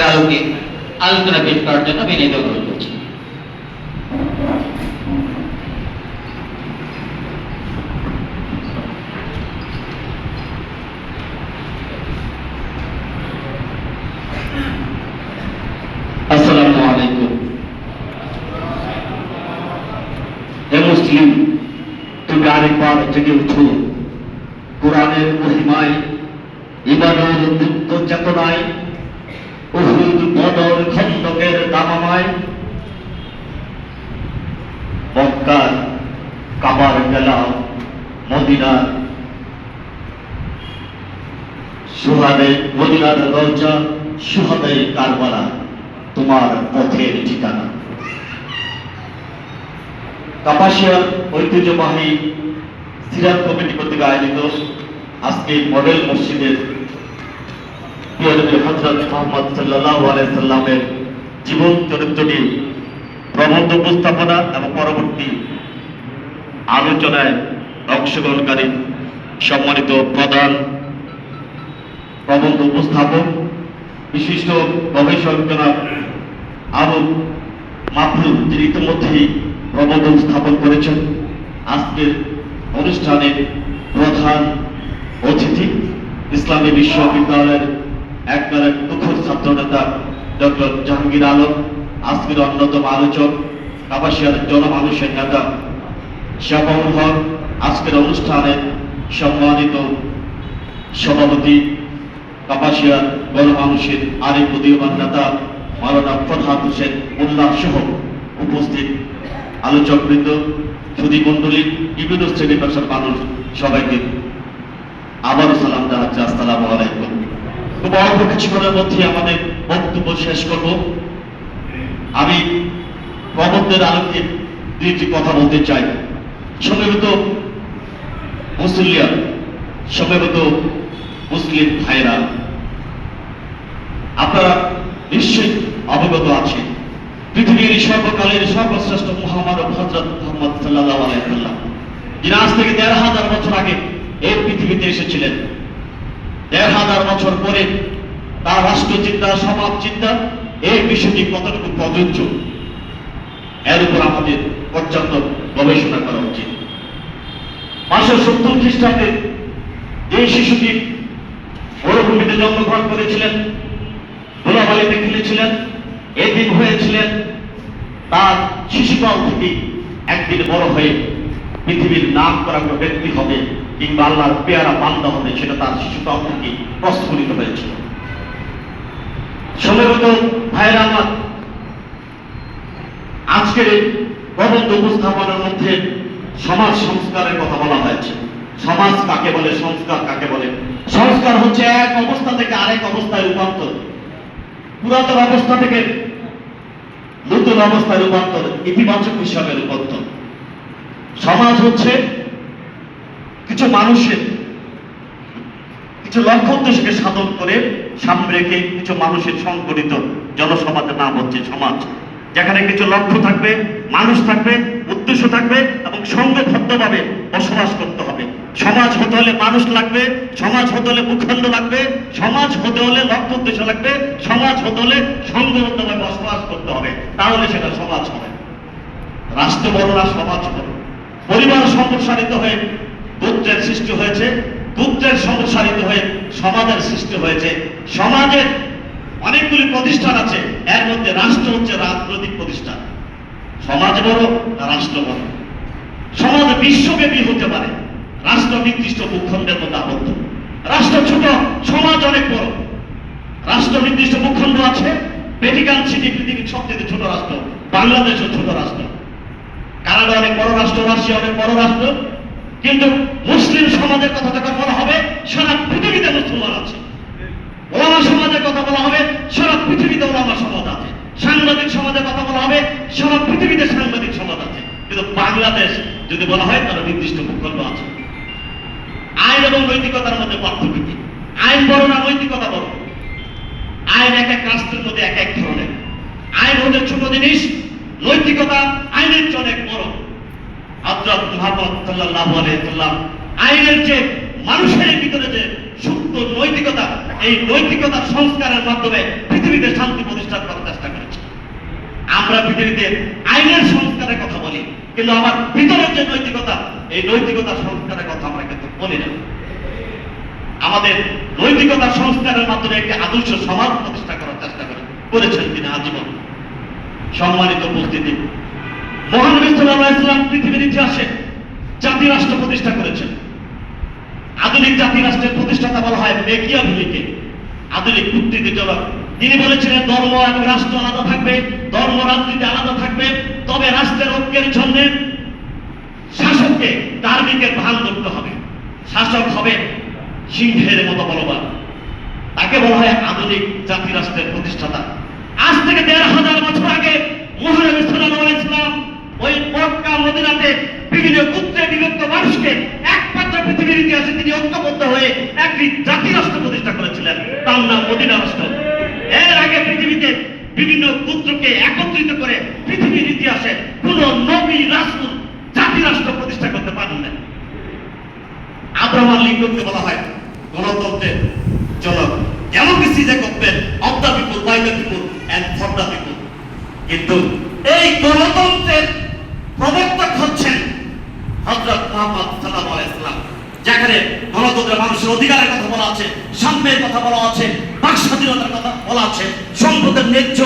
আজকের আলোকে আলোচনা পেশ করার জন্য বিনীত অনুরোধ করছি। আসসালামু আলাইকুম। হে মুসলিম, তুমি আরেকবার জেগে উঠো। কোরআনের মহিমায়, ইমানের দীপ্ত চেতনায়, উহুদ বদর খন্দকের দামামায়, মক্কার কাবার গেলা, মদিনার সুহাদে, মদিনার দরজা, সুহাদে কারবালা তোমার পথের ঠিকানা। কাপাসিয়ার ঐতিহ্যবাহী সিরাত কমিটি কর্তৃক আয়োজিত আজকে মডেল মসজিদের প্রিয় নবী হযরত মুহাম্মদ সাল্লাল্লাহু আলাইহি সাল্লামের জীবন চরিত্র নিয়ে প্রবন্ধ উপস্থাপনা এবং পরবর্তী আলোচনায় অংশগ্রহণকারী সম্মানিত প্রধান প্রবন্ধ উপস্থাপক বিশিষ্ট গবেষক জনাব আবু মাহফুজ, যিনি ইতিমধ্যেই প্রবন্ধ স্থাপন করেছেন। আজকের অনুষ্ঠানের প্রধান অতিথি ইসলামী বিশ্ববিদ্যালয়ের একবার তুখোর ছাত্র নেতা ডক্টর জাহাঙ্গীর আলম, আজকের অন্যতম আলোচক কাপাসিয়ার জনমানুষের নেতা শাফাউল হক, আজকের অনুষ্ঠানের সম্মানিত সভাপতি কাপাসিয়ার গণমানুষের আরেক উদীয়মান নেতা মাওলানা ফরহাদ হোসেন উল্লাহ সহ উপস্থিত আলোচকবৃন্দ, সুধী মণ্ডলী, বিভিন্ন শ্রেণী পেশার মানুষ, সবাইকে আবারও সালাম জানাচ্ছি। আসসালামু আলাইকুম। খুব অল্প কিছুক্ষণের মধ্যে আমাদের বক্তব্য শেষ করব। আমি প্রবন্ধের আলোকে দুইটি কথা বলতে চাই। সমবেত মুসলিয়ান, সমবেত মুসলিম ভাইরা, আপনারা নিশ্চয়ই অবগত আছেন পৃথিবীর সর্বকালের সর্বশ্রেষ্ঠ মহামানব হযরত মুহাম্মদ সাল্লাল্লাহু আলাইহি সাল্লাম, যিনি আজ থেকে ১৫০০ বছর আগে এই পৃথিবীতে এসেছিলেন। ১৫০০ বছর পরে তার রাষ্ট্রচিন্তা, সমাজ চিন্তা, এই বিষয়টি কতটুকু প্রযোজ্য, এর উপর আমাদের পর্যাপ্ত গবেষণা করা উচিত। ৫৭০ খ্রিস্টাব্দে এই শিশুটি মরুভূমিতে জন্মগ্রহণ করেছিলেন, ধুলাবালিতে খেলেছিলেন, এদিন হয়েছিলেন। তার শিশুকাল থেকে একদিন বড় হয়ে পৃথিবীর নাম করা কোনো ব্যক্তি হবে কিংবা আল্লাহর পেয়ারা বান্দা হবে, সেটা তার শিশুকাল থেকে প্রস্ফুটিত হয়েছিল। সমবেত ভাইরা আমার, আজকের এই প্রবন্ধ উপস্থাপনের মধ্যে সমাজ সংস্কারের কথা বলা হয়েছে। সমাজ কাকে বলে, সংস্কার কাকে বলে? সংস্কার হচ্ছে এক অবস্থা থেকে আরেক অবস্থায় রূপান্তর, পুরাতন অবস্থা থেকে নতুন অবস্থায় রূপান্তর, ইতিবাচক হিসাবে রূপান্তর। সমাজ হচ্ছে কিছু মানুষের কিছু লক্ষ্য উদ্দেশ্যকে সাধন করে সামনে রেখে কিছু মানুষের সংগঠিত জনসমাজের নাম হচ্ছে সমাজ, যেখানে কিছু লক্ষ্য থাকবে, মানুষ থাকবে, উদ্দেশ্য থাকবে এবং সংঘবদ্ধভাবে বসবাস করতে হবে। সমাজ হতে হলে মানুষ লাগবে, সমাজ হতে হলে ভূখণ্ড লাগবে, সমাজ হতে হলে লক্ষ্য উদ্দেশ্য লাগবে, সমাজ হতে হলে সংঘবদ্ধভাবে বসবাস করতে হবে, তাহলে সেটা সমাজ হবে। রাষ্ট্র বড় না সমাজ বড়। পরিবার সম্প্রসারিত হয়ে গোত্রের সৃষ্টি হয়েছে, গোত্রের সম্প্রসারিত হয়ে সমাজের সৃষ্টি হয়েছে। সমাজের অনেকগুলি প্রতিষ্ঠান আছে, এর মধ্যে রাষ্ট্র হচ্ছে রাজনৈতিক প্রতিষ্ঠান। সমাজ বড় না রাষ্ট্র বড়? সমাজ বিশ্বব্যাপী হতে পারে, রাষ্ট্র নির্দিষ্ট ভূখণ্ডের মধ্যে আবদ্ধ। রাষ্ট্র ছোট, সমাজ অনেক বড়। রাষ্ট্র নির্দিষ্ট ভূখণ্ড আছে, ভ্যাটিকান সিটি পৃথিবীর সবচেয়ে ছোট রাষ্ট্র, বাংলাদেশও ছোট রাষ্ট্র, কানাডা অনেক বড় রাষ্ট্র, রাশিয়া অনেক বড় রাষ্ট্র। কিন্তু মুসলিম সমাজের কথা যখন বলা হবে, সারা পৃথিবীতে মুসলমান আছে। ওলামা সমাজের কথা বলা হবে, সারা পৃথিবীতে ওলামা সমাজ আছে। সাংবাদিক সমাজের কথা বলা হবে, সারা পৃথিবীতে সাংবাদিক সমাজ আছে। কিন্তু বাংলাদেশ যদি বলা হয়, তার নির্দিষ্ট ভূখণ্ড আছে। আইন এবং নৈতিকতার মধ্যে পার্থক্য কি? আইন বড় না নৈতিকতা বড়? আইন এক এক রাষ্ট্রের মধ্যে এক এক ধরনের। আইন হচ্ছে ছোট জিনিস, নৈতিকতা আইনের চেয়ে অনেক বড়। হযরত মুহাম্মদ সাল্লাল্লাহু আলাইহি সাল্লাম আইনের যে মানুষের ভিতরে যে সুপ্ত নৈতিকতা, এই নৈতিকতার সংস্কারের মাধ্যমে পৃথিবী পৃথিবীতে শান্তি প্রতিষ্ঠা করার চেষ্টা করেছে। আমরা পৃথিবীতে আইনের সংস্কারের কথা বলি, কিন্তু আমার ভিতরের যে নৈতিকতা, এই নৈতিকতার সংস্কারের কথা আমরা কিন্তু বলি না। আমাদের নৈতিকতার সংস্কারের মাধ্যমে একটি আদর্শ সমাজ প্রতিষ্ঠা করার চেষ্টা করেছেন তিনি আজীবন। সম্মানিত উপস্থিতি, মহানবী সাল্লাল্লাহু আলাইহি ওয়াসাল্লাম পৃথিবীর ইতিহাসে জাতি রাষ্ট্র প্রতিষ্ঠা করেছেন। আধুনিক জাতি রাষ্ট্রের প্রতিষ্ঠাতা বলা হয় মেকিয়াভেলিকে, আধুনিক কূটনীতির জনক। তিনি বলেছিলেন ধর্ম এবং রাষ্ট্র আলাদা থাকবে, ধর্ম রাজনীতি আলাদা থাকবে, তবে রাষ্ট্রের ঐক্যের জন্য শাসককে ধার্মিকের ভান ধরতে হবে, শাসক হবে সিংহের মতো বলবান। তাকে বলা হয় আধুনিক জাতি রাষ্ট্রের প্রতিষ্ঠাতা। আজ থেকে ১৫০০ বছর আগে মহানবী সাল্লাল্লাহু আলাইহি ওয়াসাল্লাম ওই মক্কা মদিনাতে বিভিন্ন গোত্রে বিভক্ত মানুষকে একমাত্র পৃথিবীর ইতিহাসে তিনি ঐক্যবদ্ধ হয়ে একটি জাতি রাষ্ট্র প্রতিষ্ঠা করেছিলেন, তার নাম মদিনা রাষ্ট্র। এর আগে পৃথিবীতে বিভিন্ন গোত্রকে একত্রিত করে পৃথিবীর ইতিহাসে কোন নবী রাসূল জাতি রাষ্ট্র প্রতিষ্ঠা করতে পারেন না। আব্রাহাম লিঙ্কনকে বলা হয় গণতন্ত্রের জনক। ডেমোক্রেসি যে government of the people, by the people and for the people. কিন্তু এই গণতন্ত্রের প্রবর্তক হচ্ছেন হযরত মুহাম্মদ সাল্লাল্লাহু আলাইহি ওয়াসাল্লাম, যেখানে গণতন্ত্রের মানুষের অধিকারের কথা বলা আছে, সাম্যের কথা বলা আছে, বাক স্বাধীনতার কথা বলা আছে, সম্পদের ন্যায্য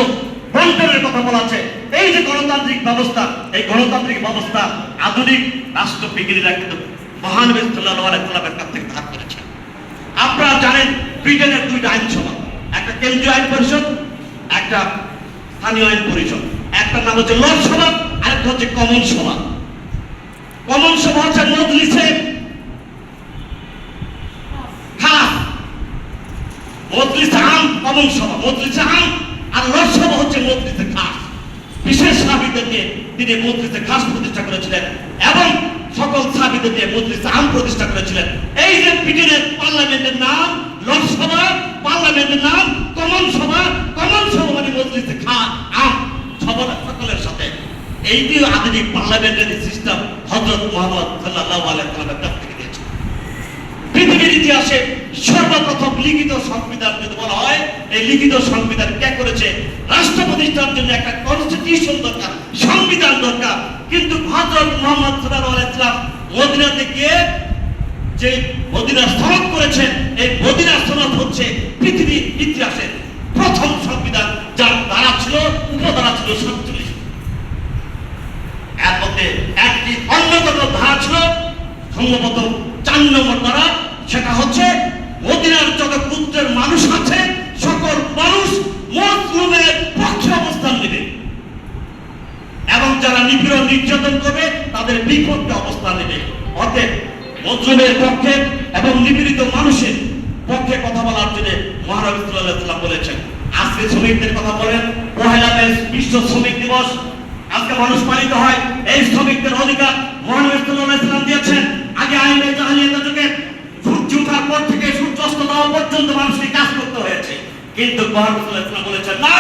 বন্টনের কথা বলা আছে। এই যে গণতান্ত্রিক ব্যবস্থা, এই গণতান্ত্রিক ব্যবস্থা আধুনিক রাষ্ট্রবিজ্ঞানীরা কিন্তু মহানবী সাল্লাল্লাহু আলাইহি ওয়াসাল্লামের কাছ থেকে ধার করেছেন। আপনারা জানেন ব্রিটেনের দুইটা আইনসভা, একটা কেন্দ্রীয় আইন পরিষদ, একটা স্থানীয় আইন পরিষদ। একটা নাম হচ্ছে লোকসভা, আরেকটা হচ্ছে কমন সভা। কমন সভা হচ্ছে মজলিসে খাস, মজলিসে আম কমন সভা, মজলিসে আম। আর লোকসভা হচ্ছে মজলিসে খাস। বিশেষ সাহাবীদের নিয়ে তিনি মজলিসে খাস প্রতিষ্ঠা করেছিলেন এবং সকল সাহাবীদের নিয়ে মজলিসে আম প্রতিষ্ঠা করেছিলেন। এই যে ব্রিটেনের পার্লামেন্টের নাম লোকসভা, পার্লামেন্টের নাম কমন সভা। কমন সভা মানে মজলিসে খাস আম, সকলের সাথে। এইটি আধুনিক পার্লামেন্টারি সিস্টেম হযরত মুহাম্মদ সাল্লাল্লাহু আলাইহি ওয়াসাল্লামের কাছ থেকে দিয়েছে। পৃথিবীর ইতিহাসে সর্বপ্রথম লিখিত সংবিধান যদি বলা হয়, এই লিখিত সংবিধান কে করেছে? রাষ্ট্র প্রতিষ্ঠার জন্য একটা কনস্টিটিউশন দরকার, সংবিধান দরকার। কিন্তু হযরত মুহাম্মদ সাল্লাল্লাহু আলাইহি ওয়াসাল্লাম মদিনাতে গিয়ে যে মদিনা সনদ করেছেন, এই মদিনা সনদ হচ্ছে পৃথিবীর ইতিহাসের প্রথম সংবিধান, যার ধারা ছিল, উপধারা ছিল ৪৭। এর মধ্যে একটি অন্যতম ধারা ছিল সম্ভবত ৪ নম্বর ধারা, সেটা হচ্ছে মদিনার যত গোত্রের মানুষ আছে সকল মানুষ মুসলিমের পক্ষে অবস্থান নেবে এবং যারা নিপীড়ন নির্যাতন করবে তাদের বিপক্ষে অবস্থান নেবে। অতএব মুসলিমের পক্ষে এবং নিপীড়িত মানুষের পক্ষে কথা বলার জন্য মহানবী সাল্লাল্লাহু আলাইহি ওয়াসাল্লাম বলেছেন। আজকে শ্রমিকদের কথা বলেন, পহেলা মে বিশ্ব শ্রমিক দিবস আজকে মানুষ পালিত হয়। এই শ্রমিকদের অধিকার মহানবী সাল্লাল্লাহু আলাইহি ওয়াসাল্লাম দিয়েছেন। আগে আইনে জাহেলিয়াতের যুগে সূর্য ওঠার পর থেকে সূর্যাস্ত যাওয়া পর্যন্ত মানুষকে কাজ করতে হয়েছে, কিন্তু মহানবী সাল্লাল্লাহু আলাইহি ওয়াসাল্লাম বলেছেন না,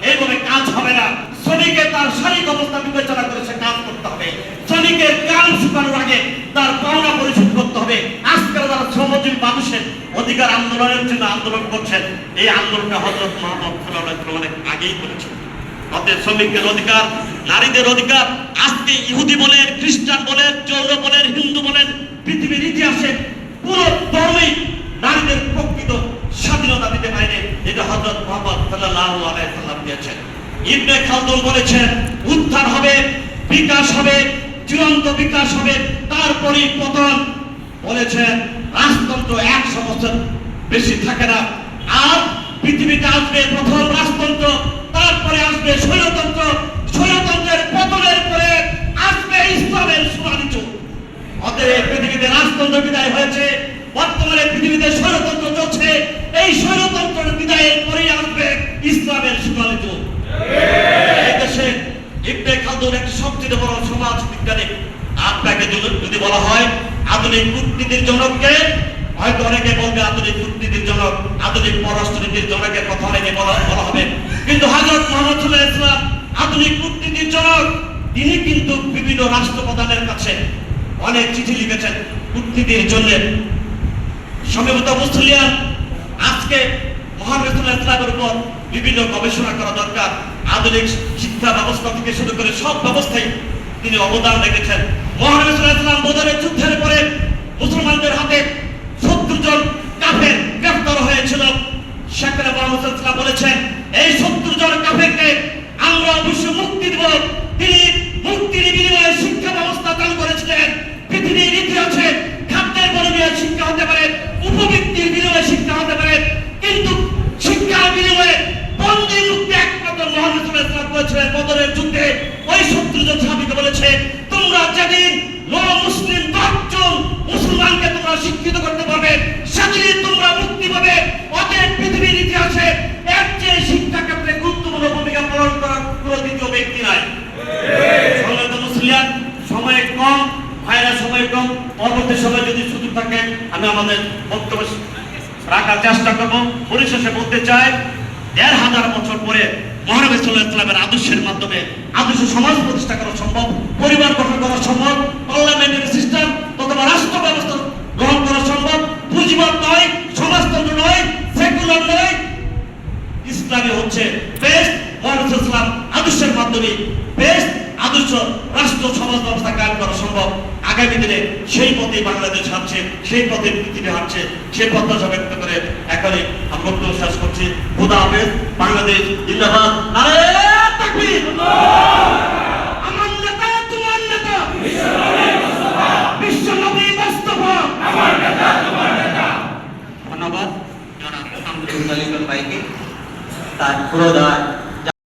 এইভাবে কাজ হবে না। শ্রমিকের তার শারীরিক অবস্থা বিবেচনা করে সে কাজ করতে হবে। শ্রমিকের কান শুকানোর আগে তার পাওনা পরিশোধ করতে হবে। আজকাল যারা শ্রমজীবী মানুষের অধিকার আন্দোলনের জন্য আন্দোলন করছেন, এই আন্দোলনটা হযরত মুহাম্মদ সাল্লাল্লাহু আলাইহি ওয়াসাল্লাম অনেক আগেই করেছেন। অতএব শ্রমিকদের অধিকার, নারীদের অধিকার, আজকে ইহুদি বলেন, খ্রিস্টান বলেন, জৈন বলেন, হিন্দু বলেন, পৃথিবীর ইতিহাসে পুরো ধর্মেই নারীদের প্রকৃত স্বাধীনতা দিতে পারেনি, এটা হযরত মুহাম্মদ সাল্লাল্লাহু আলাইহি ওয়াসাল্লাম দিয়েছেন। ইবনে খালদুন বলেছেন উত্থান হবে, বিকাশ হবে, চূড়ান্ত বিকাশ হবে, তারপরেই পতন। বলেছেন রাজতন্ত্র ১০০ বছর বেশি থাকে না। আর পৃথিবীতে আসবে প্রথম রাজতন্ত্র, তারপরে আসবে স্বৈরতন্ত্র, স্বৈরতন্ত্রের পতনের পরে আসবে ইসলামের সোনালী যুগ। অতএব পৃথিবীতে রাজতন্ত্র বিদায় হয়েছে, বর্তমানে পৃথিবীতে স্বৈরতন্ত্র চলছে। এই স্বৈরতন্ত্রের বিদায়ের পরেই আসবে ইসলামের সোনালী যুগ। এই দেশে ইবনে খালদুন একটি সবচেয়ে বড় সমাজ বিজ্ঞানী। আপনাকে যদি বলা হয় আধুনিক কূটনীতির জনককে, হয়তো অনেকে বলবে আধুনিক কূটনীতির জনক, আধুনিক পররাষ্ট্রনীতির জনকের কথা অনেকে বলা হবে, কিন্তু হযরত মুহাম্মদ সাল্লাল্লাহু আলাইহি ওয়াসাল্লাম আধুনিক কূটনীতির জনক। তিনি কিন্তু বিভিন্ন রাষ্ট্রপ্রধানের কাছে অনেক চিঠি লিখেছেন কূটনীতির জন্য। সম্ভবত মুসলিয়ান আজকে মহানবী সাল্লাল্লাহু আলাইহি ওয়াসাল্লামের উপর বিভিন্ন গবেষণা করা দরকার। আধুনিক শিক্ষা ব্যবস্থা থেকে শুরু করে সব ব্যবস্থায় তিনি অবদান রেখেছেন। মহানবী সাল্লাল্লাহু আলাইহি ওয়াসাল্লাম বদরের যুদ্ধের পরে মুসলমানদের হাতে 70 জন কাফের গ্রেফতার হয়েছিল। সেখানে মুহাম্মদ সাল্লাল্লাহু আলাইহি ওয়াসাল্লাম বলেছেন, এই 70 জন কাফেরকে আমরা অবশ্যই মুক্তি দেব। তিনি মুক্তির বিনিময়ে শিক্ষা ব্যবস্থা চালু করেছিলেন। পৃথিবীর ইতিহাসে খাদ্যের বিনিময়ে শিক্ষা হতে পারে, উপবৃত্তির বিনিময়ে শিক্ষা হতে পারে, কিন্তু শিক্ষার বিনিময়ে বন্দী মুক্তি একমাত্র মুহাম্মদ সাল্লাল্লাহু আলাইহি ওয়াসাল্লাম করেছিলেন। বদরের যুদ্ধে ওই 70 জন সাহাবীকে বলেছে, তোমরা যেদিন মুসলিম 10 জন মুসলমানকে তোমরা শিক্ষিত করতে পারবে, সেদিন তোমরা মুক্তি পাবে। অতএব পৃথিবীর ইতিহাসে এর চেয়ে শিক্ষা ক্ষেত্রে গুরুত্বপূর্ণ ভূমিকা পালন করার কোনো দ্বিতীয় ব্যক্তি নাই। সম্মানিত মুসলিম, সময় কম, ভাইরা সময় কম, পরবর্তী সময় যদি সুযোগ থাকে আমি আমাদের বক্তব্য রাখার চেষ্টা করবো। পরিশেষে বলতে চাই, 1500 বছর পরে মহানবী সাল্লাল্লাহু আলাইহি ওয়াসাল্লামের আদর্শের মাধ্যমে আদর্শ সমাজ প্রতিষ্ঠা করা সম্ভব, পরিবার গঠন করা সম্ভব, পার্লামেন্টারি সিস্টেম অথবা রাষ্ট্র ব্যবস্থা গ্রহণ করা সম্ভব। পুঁজিবাদ নয়, সমাজতন্ত্র নয়, সেকুলার নয়, ইসলামী হচ্ছে বেস্ট। মহানবী সাল্লাল্লাহু আলাইহি ওয়াসাল্লাম আদর্শের মাধ্যমে বেস্ট আদর্শ রাষ্ট্র সমাজ ব্যবস্থা কায়েম করা সম্ভব। আগামী দিনে সেই পথে বাংলাদেশ হাঁটছে, সেই পথে পৃথিবী হাঁটছে, সেই প্রত্যাশা ব্যক্ত করে এখনই আমি বক্তব্য শেষ করছি। খোদা হাফেজ। বাংলাদেশ জিন্দাবাদ। নারে তাকবীর। আমার নেতা তোমার নেতা, বিশ্বনবী মুস্তাফা আমার নেতা তোমার নেতা। ধন্যবাদ জনাব আব্দুল জলিল ভাইকে তার প্রদান